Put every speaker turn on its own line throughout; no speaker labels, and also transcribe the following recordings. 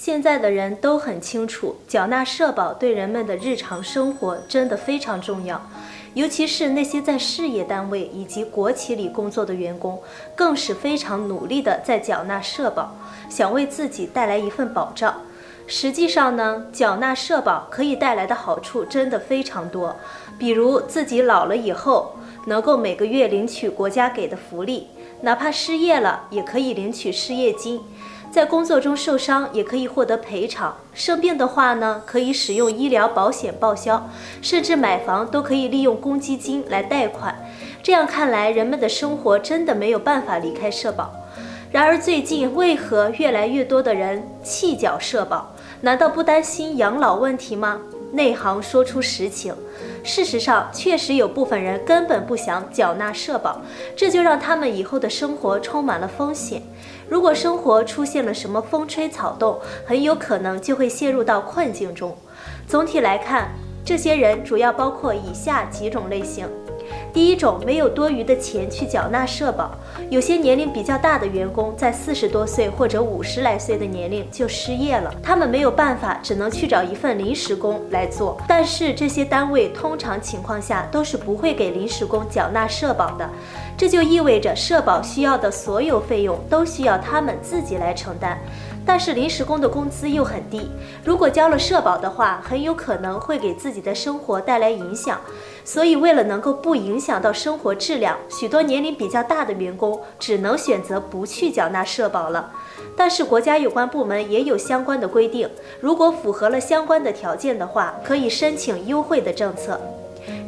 现在的人都很清楚，缴纳社保对人们的日常生活真的非常重要。尤其是那些在事业单位以及国企里工作的员工，更是非常努力地在缴纳社保，想为自己带来一份保障。实际上呢，缴纳社保可以带来的好处真的非常多，比如自己老了以后，能够每个月领取国家给的福利，哪怕失业了也可以领取失业金。在工作中受伤也可以获得赔偿，生病的话呢，可以使用医疗保险报销，甚至买房都可以利用公积金来贷款。这样看来，人们的生活真的没有办法离开社保。然而最近为何越来越多的人弃缴社保？难道不担心养老问题吗？内行说出实情，事实上确实有部分人根本不想缴纳社保，这就让他们以后的生活充满了风险。如果生活出现了什么风吹草动，很有可能就会陷入到困境中。总体来看，这些人主要包括以下几种类型。第一种，没有多余的钱去缴纳社保。有些年龄比较大的员工在40多岁或者50来岁的年龄就失业了，他们没有办法，只能去找一份临时工来做。但是这些单位通常情况下都是不会给临时工缴纳社保的，这就意味着社保需要的所有费用都需要他们自己来承担。但是临时工的工资又很低，如果交了社保的话，很有可能会给自己的生活带来影响。所以为了能够不影响到生活质量，许多年龄比较大的员工只能选择不去缴纳社保了。但是国家有关部门也有相关的规定，如果符合了相关的条件的话，可以申请优惠的政策。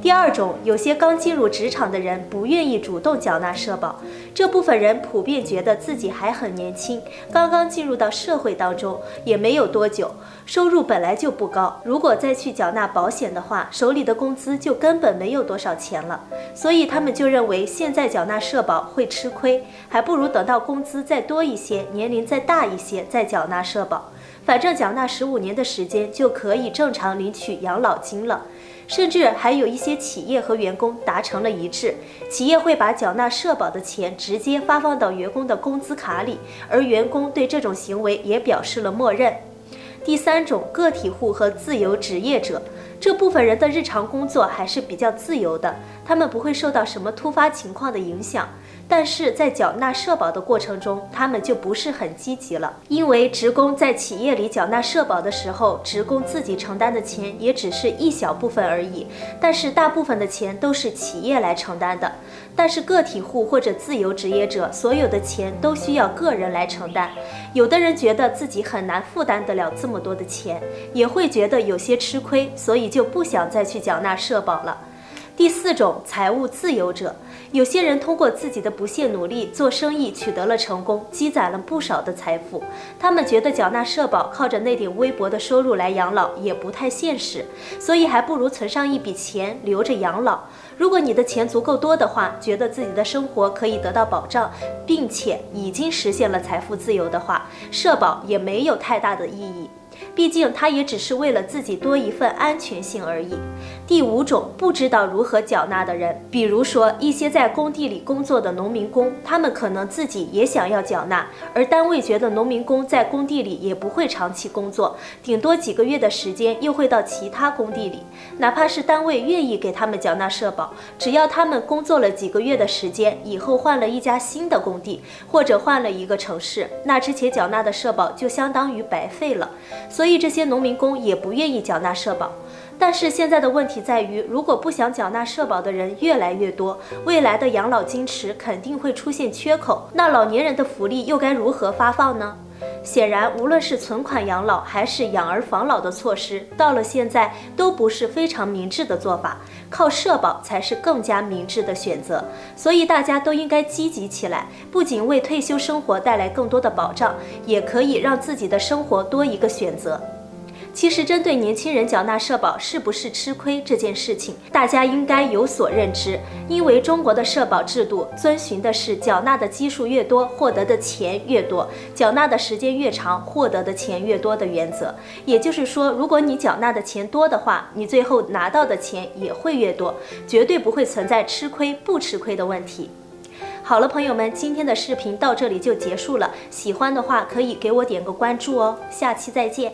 第二种，有些刚进入职场的人不愿意主动缴纳社保，这部分人普遍觉得自己还很年轻，刚刚进入到社会当中也没有多久，收入本来就不高，如果再去缴纳保险的话，手里的工资就根本没有多少钱了，所以他们就认为现在缴纳社保会吃亏，还不如等到工资再多一些，年龄再大一些再缴纳社保，反正缴纳15年的时间就可以正常领取养老金了。甚至还有一些企业和员工达成了一致，企业会把缴纳社保的钱直接发放到员工的工资卡里，而员工对这种行为也表示了默认。第三种，个体户和自由职业者，这部分人的日常工作还是比较自由的，他们不会受到什么突发情况的影响。但是在缴纳社保的过程中，他们就不是很积极了，因为职工在企业里缴纳社保的时候，职工自己承担的钱也只是一小部分而已，但是大部分的钱都是企业来承担的。但是个体户或者自由职业者，所有的钱都需要个人来承担。有的人觉得自己很难负担得了这么多的钱，也会觉得有些吃亏，所以就不想再去缴纳社保了。第四种，财务自由者，有些人通过自己的不懈努力做生意取得了成功，积攒了不少的财富。他们觉得缴纳社保靠着那点微薄的收入来养老也不太现实，所以还不如存上一笔钱留着养老。如果你的钱足够多的话，觉得自己的生活可以得到保障，并且已经实现了财富自由的话，社保也没有太大的意义。毕竟它也只是为了自己多一份安全性而已。第五种，不知道如何缴纳的人，比如说一些在工地里工作的农民工，他们可能自己也想要缴纳，而单位觉得农民工在工地里也不会长期工作，顶多几个月的时间又会到其他工地里，哪怕是单位愿意给他们缴纳社保，只要他们工作了几个月的时间，以后换了一家新的工地，或者换了一个城市，那之前缴纳的社保就相当于白费了。所以这些农民工也不愿意缴纳社保。但是现在的问题在于，如果不想缴纳社保的人越来越多，未来的养老金池肯定会出现缺口，那老年人的福利又该如何发放呢？显然，无论是存款养老还是养儿防老的措施，到了现在都不是非常明智的做法，靠社保才是更加明智的选择。所以大家都应该积极起来，不仅为退休生活带来更多的保障，也可以让自己的生活多一个选择。其实针对年轻人缴纳社保是不是吃亏这件事情，大家应该有所认知，因为中国的社保制度遵循的是缴纳的基数越多，获得的钱越多，缴纳的时间越长，获得的钱越多的原则。也就是说，如果你缴纳的钱多的话，你最后拿到的钱也会越多，绝对不会存在吃亏不吃亏的问题。好了，朋友们，今天的视频到这里就结束了，喜欢的话可以给我点个关注哦，下期再见。